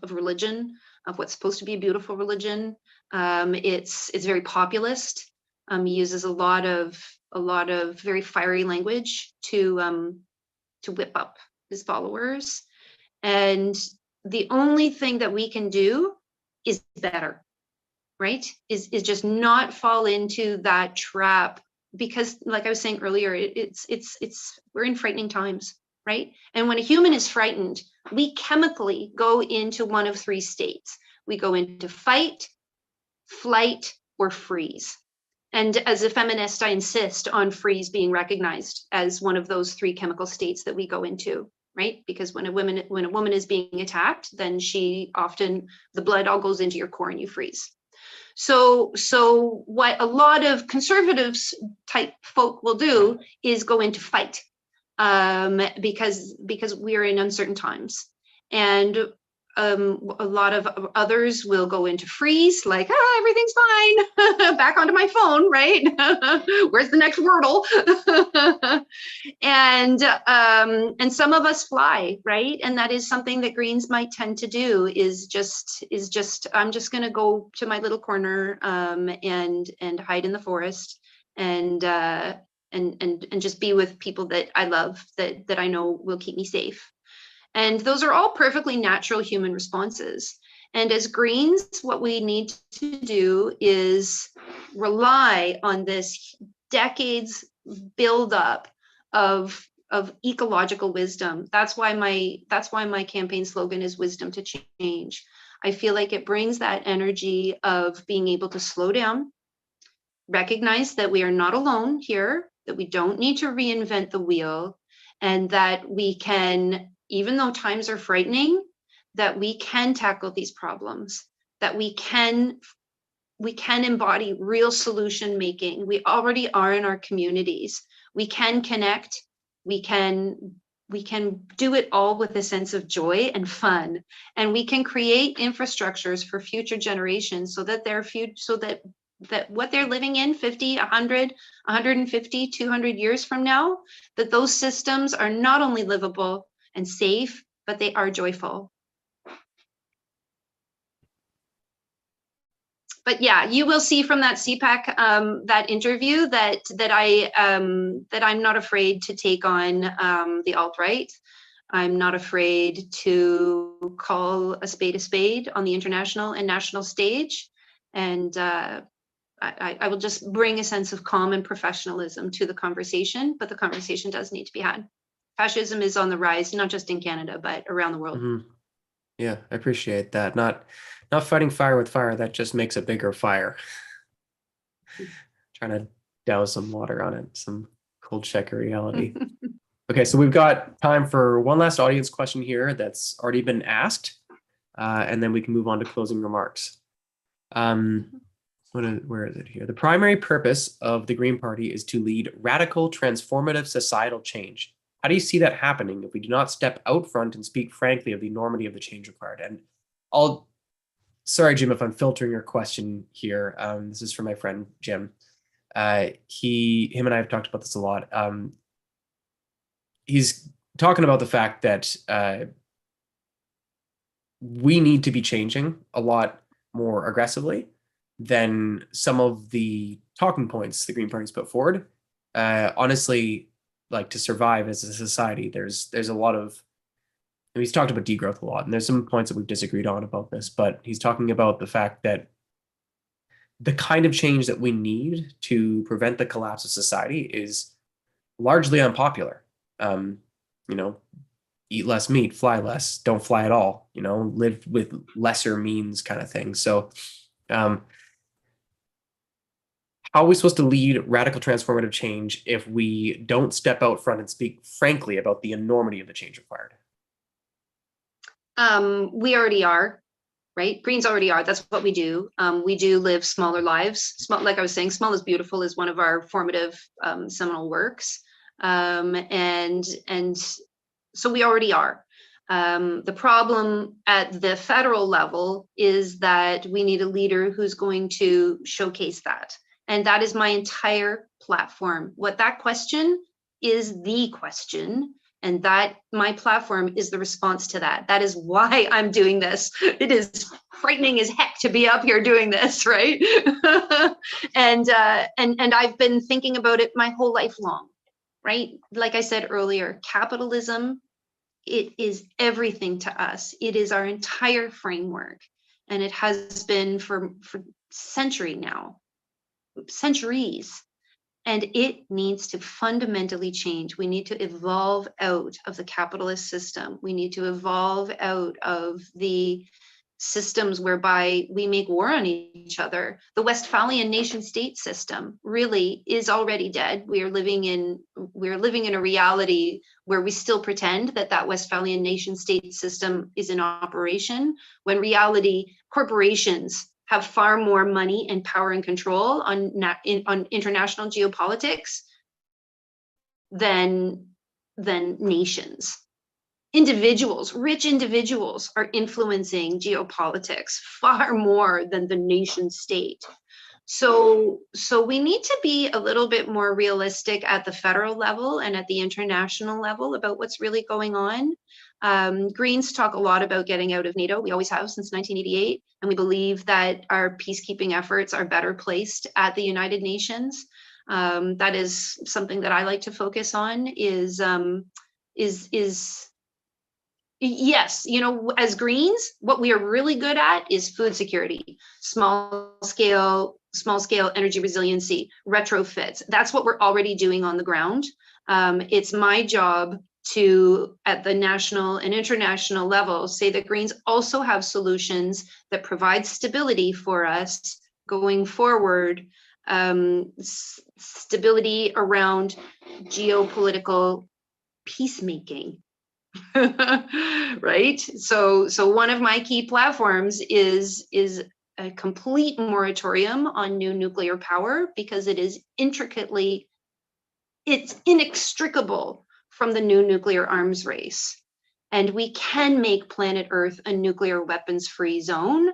religion, of what's supposed to be a beautiful religion. It's very populist. He uses a lot of very fiery language to whip up his followers. And the only thing that we can do is better, right? Is just not fall into that trap, because like I was saying earlier, we're in frightening times, right? And when a human is frightened, we chemically go into one of three states. We go into fight, flight, or freeze. And as a feminist, I insist on freeze being recognized as one of those three chemical states that we go into, right? Because when a woman is being attacked, then the blood all goes into your core and you freeze. So what a lot of conservatives type folk will do is go into fight, because we're in uncertain times. And a lot of others will go into freeze, like, everything's fine, back onto my phone, right? Where's the next Wordle? And some of us fly, right? And that is something that Greens might tend to do, is just I'm just going to go to my little corner and hide in the forest and just be with people that I love, that I know will keep me safe. And those are all perfectly natural human responses. And as Greens, what we need to do is rely on this decades buildup of ecological wisdom. That's why my campaign slogan is wisdom to change. I feel like it brings that energy of being able to slow down, recognize that we are not alone here, that we don't need to reinvent the wheel, and that we can, even though times are frightening, that we can tackle these problems, that we can embody real solution making. We already are in our communities. We can connect. We can do it all with a sense of joy and fun, and we can create infrastructures for future generations so that that what they're living in 50, 100, 150, 200 years from now, that those systems are not only livable and safe, but they are joyful. But yeah, you will see from that CPAC that interview that I'm not afraid to take on the alt-right. I'm not afraid to call a spade on the international and national stage, and I will just bring a sense of calm and professionalism to the conversation. But the conversation does need to be had. Fascism is on the rise, not just in Canada, but around the world. Mm-hmm. Yeah, I appreciate that. Not fighting fire with fire. That just makes a bigger fire. Trying to douse some water on it, some cold check of reality. Okay, so we've got time for one last audience question here that's already been asked, and then we can move on to closing remarks. Where is it here? The primary purpose of the Green Party is to lead radical, transformative societal change. How do you see that happening if we do not step out front and speak frankly of the enormity of the change required? And sorry, Jim, if I'm filtering your question here. This is from my friend, Jim. Him and I have talked about this a lot. He's talking about the fact that we need to be changing a lot more aggressively than some of the talking points the Green Party's put forward. Honestly, like, to survive as a society, there's a lot of, he's talked about degrowth a lot, and there's some points that we've disagreed on about this, but he's talking about the fact that the kind of change that we need to prevent the collapse of society is largely unpopular. Eat less meat, fly less, don't fly at all, live with lesser means kind of thing. So how are we supposed to lead radical transformative change if we don't step out front and speak frankly about the enormity of the change required? We already are, right? Greens already are. That's what we do. We do live smaller lives. Like I was saying, Small is Beautiful is one of our formative seminal works. And so we already are. The problem at the federal level is that we need a leader who's going to showcase that. And that is my entire platform. What that question is the question, and that my platform is the response to that. That is why I'm doing this. It is frightening as heck to be up here doing this, right? And I've been thinking about it my whole life long, right? Like I said earlier, capitalism, it is everything to us. It is our entire framework, and it has been for centuries, and it needs to fundamentally change. We need to evolve out of the capitalist system. We need to evolve out of the systems whereby we make war on each other. The Westphalian nation-state system really is already dead. We are living in a reality where we still pretend that Westphalian nation-state system is in operation, when reality, corporations have far more money and power and control on international geopolitics than nations. Rich individuals are influencing geopolitics far more than the nation state. So we need to be a little bit more realistic at the federal level and at the international level about what's really going on. Greens talk a lot about getting out of NATO. We always have since 1988, and we believe that our peacekeeping efforts are better placed at the United Nations. That is something that I like to focus on. Yes, as Greens, what we are really good at is food security, small scale energy resiliency, retrofits. That's what we're already doing on the ground. It's my job to, at the national and international level, say that Greens also have solutions that provide stability for us going forward, stability around geopolitical peacemaking. Right? So one of my key platforms is a complete moratorium on new nuclear power because it's inextricable from the new nuclear arms race. And we can make planet Earth a nuclear weapons-free zone,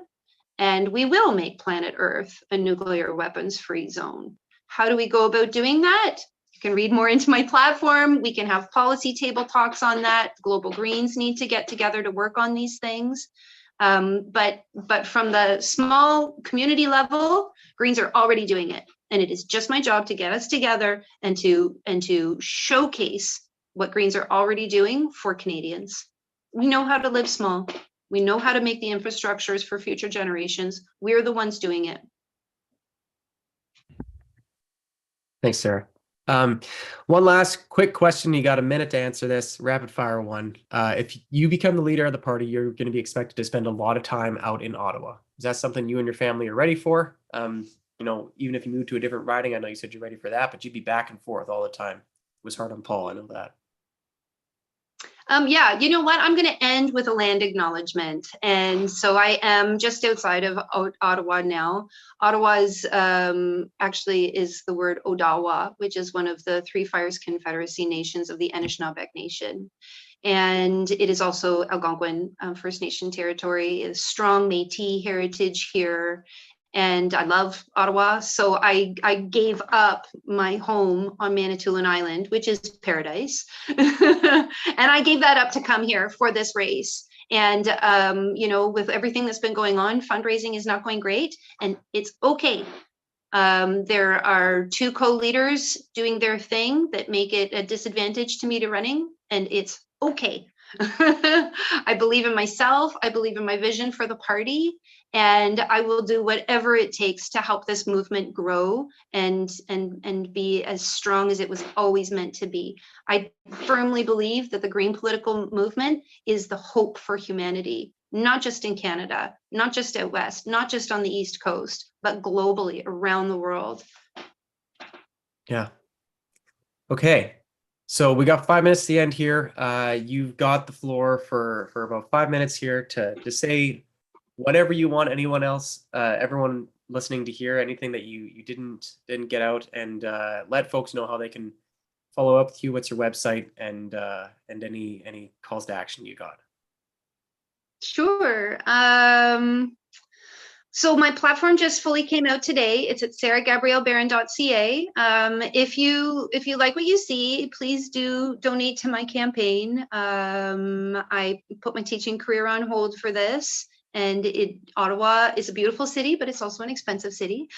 and we will make planet Earth a nuclear weapons-free zone. How do we go about doing that? You can read more into my platform. We can have policy table talks on that. Global Greens need to get together to work on these things. But from the small community level, Greens are already doing it. And it is just my job to get us together and to showcase what Greens are already doing for Canadians. We know how to live small. We know how to make the infrastructures for future generations. We're the ones doing it. Thanks, Sarah. One last quick question. You got a minute to answer this. Rapid fire one. If you become the leader of the party, you're going to be expected to spend a lot of time out in Ottawa. Is that something you and your family are ready for? Even if you move to a different riding, I know you said you're ready for that, but you'd be back and forth all the time. It was hard on Paul, I know that. Yeah, you know what? I'm going to end with a land acknowledgement. And so I am just outside of Ottawa now. Ottawa's actually is the word Odawa, which is one of the Three Fires Confederacy nations of the Anishinaabe Nation. And it is also Algonquin First Nation territory, is strong Métis heritage here. And I love Ottawa. So I gave up my home on Manitoulin Island, which is paradise. And I gave that up to come here for this race. And, with everything that's been going on, fundraising is not going great, and it's okay. There are two co-leaders doing their thing that make it a disadvantage to me to running, and it's okay. I believe in myself. I believe in my vision for the party, and I will do whatever it takes to help this movement grow and be as strong as it was always meant to be. I firmly believe that the Green political movement is the hope for humanity, not just in Canada, not just out west, not just on the East Coast, but globally around the world. Yeah. Okay. So we got 5 minutes to the end here. You've got the floor for about 5 minutes here to say whatever you want anyone else, everyone listening to hear, anything that you didn't get out, and let folks know how they can follow up with you. What's your website, and any calls to action you got? Sure. So my platform just fully came out today. It's at sarahgabriellebarron.ca. If you like what you see, please do donate to my campaign. I put my teaching career on hold for this. And Ottawa is a beautiful city, but it's also an expensive city.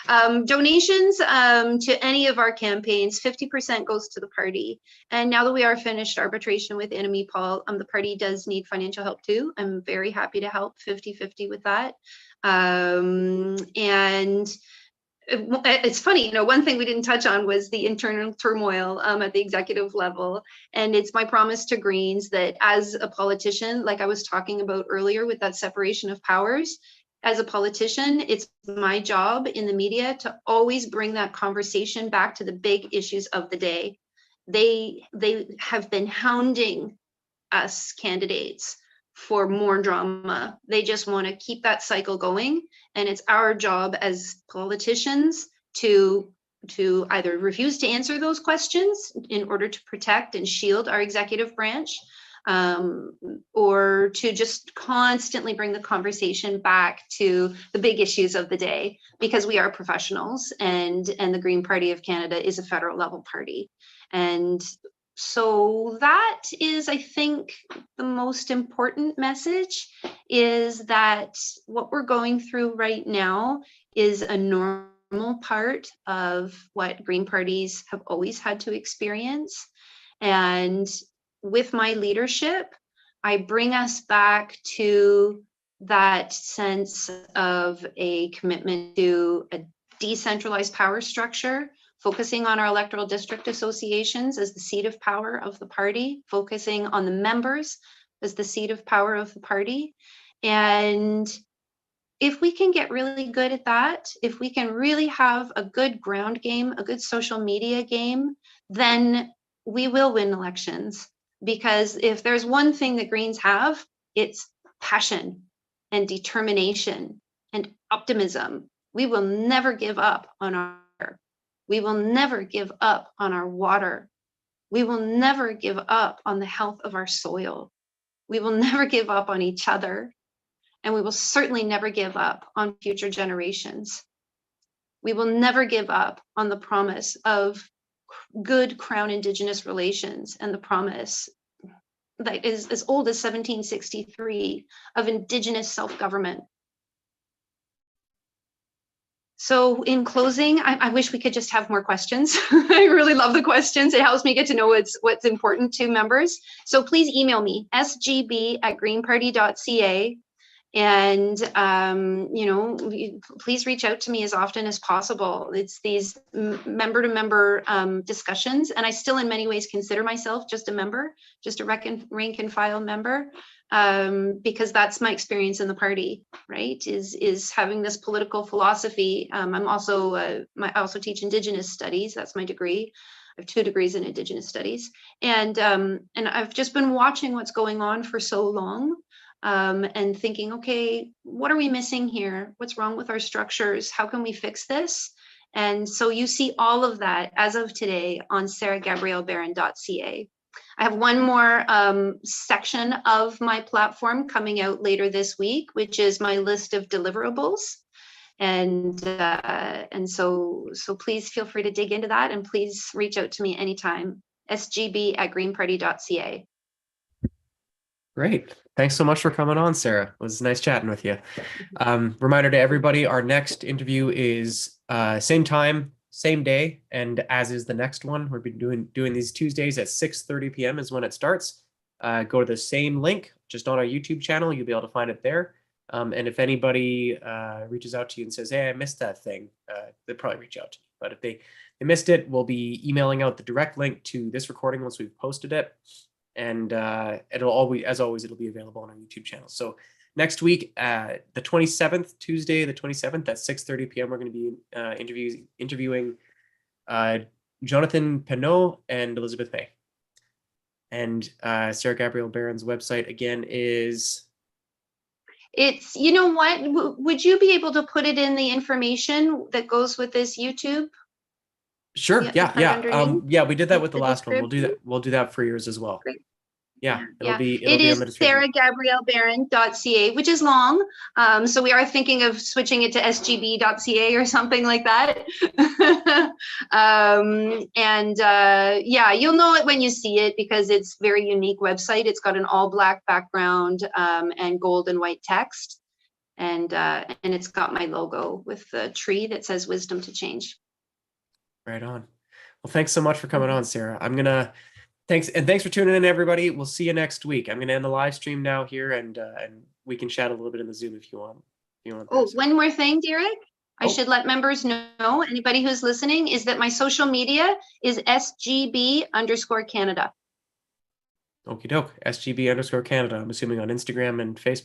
Donations to any of our campaigns, 50% goes to the party. And now that we are finished arbitration with Enemy Paul, the party does need financial help too. I'm very happy to help 50-50 with that. And it's funny, one thing we didn't touch on was the internal turmoil at the executive level. And it's my promise to Greens that as a politician, like I was talking about earlier with that separation of powers, as a politician, it's my job in the media to always bring that conversation back to the big issues of the day. They have been hounding us candidates for more drama. They just want to keep that cycle going. And it's our job as politicians to either refuse to answer those questions in order to protect and shield our executive branch, or to just constantly bring the conversation back to the big issues of the day, because we are professionals, and the Green Party of Canada is a federal level party. And so that is, I think, the most important message, is that what we're going through right now is a normal part of what Green parties have always had to experience. And with my leadership, I bring us back to that sense of a commitment to a decentralized power structure, focusing on our electoral district associations as the seat of power of the party, focusing on the members as the seat of power of the party. And if we can get really good at that, if we can really have a good ground game, a good social media game, then we will win elections. Because if there's one thing that Greens have, it's passion. and determination and optimism. We will never give up on our air. We will never give up on our water. We will never give up on the health of our soil. We will never give up on each other. And we will certainly never give up on future generations. We will never give up on the promise of good Crown Indigenous relations and the promise that is as old as 1763 of Indigenous self-government. So in closing, I wish we could just have more questions. I really love the questions. It helps me get to know what's important to members. So please email me, sgb@greenparty.ca. And, please reach out to me as often as possible. It's these member-to-member discussions. And I still in many ways consider myself just a member, just a rank and file member, because that's my experience in the party, right? Is having this political philosophy. I also teach Indigenous studies. That's my degree. I have 2 degrees in Indigenous studies. And I've just been watching what's going on for so long. And thinking, okay, what are we missing here? What's wrong with our structures? How can we fix this? And so you see all of that as of today on sarahgabriellebarron.ca. I have one more section of my platform coming out later this week, which is my list of deliverables. And so please feel free to dig into that, and please reach out to me anytime. sgb@greenparty.ca. Great. Thanks so much for coming on, Sarah. It was nice chatting with you. Reminder to everybody, our next interview is same time, same day, and as is the next one. We'll be doing these Tuesdays at 6:30 p.m. is when it starts. Go to the same link, just on our YouTube channel. You'll be able to find it there. And if anybody reaches out to you and says, hey, I missed that thing, they'll probably reach out to you. But if they missed it, we'll be emailing out the direct link to this recording once we've posted it. And it'll always, as always, it'll be available on our YouTube channel. So next week, the 27th, Tuesday, the 27th at 6:30 p.m., we're going to be interviewing Jonathan Penot and Elizabeth May. And Sarah Gabrielle Barron's website again is. It's, you know what, would you be able to put it in the information that goes with this YouTube? Sure. Yeah. We did that with the last one. description? We'll do that for yours as well. Great. Yeah. It'll Yeah. be It on is the description. sarahgabriellebarron.ca, which is long. So we are thinking of switching it to sgb.ca or something like that. You'll know it when you see it, because it's a very unique website. It's got an all black background and gold and white text. And it's got my logo with the tree that says wisdom to change. Right on. Well, thanks so much for coming on, Sarah. Thanks for tuning in, everybody. We'll see you next week. I'm gonna end the live stream now here, and we can chat a little bit in the Zoom if you want. One more thing, Derek. I should let members know, anybody who's listening, is that my social media is SGB_Canada. Okie doke. SGB_Canada. I'm assuming on Instagram and Facebook.